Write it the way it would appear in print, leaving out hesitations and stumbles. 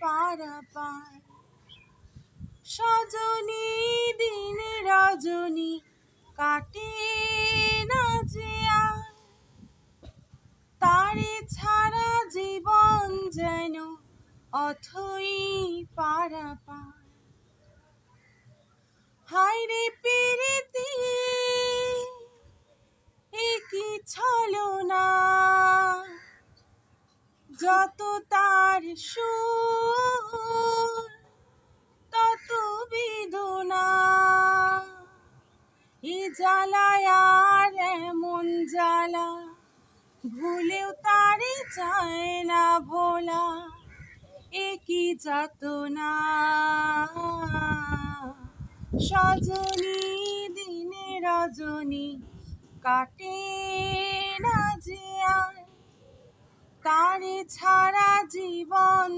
পারাপার। সজনী দিন রজনী কাটে না যে আর, তারে ছাড়া জীবন যেন অথই পারাপার। হায়রে পিরিতি একি ছলনা, যত তার সুর তত বেদনা। এ জ্বালায় আর এমন জ্বালা, ভুলেও তারে চায় না ভোলা। এ কি যাতনা, সজনী দিনে রজনী কাটে না যে আর, তারে ছাড়া জীবন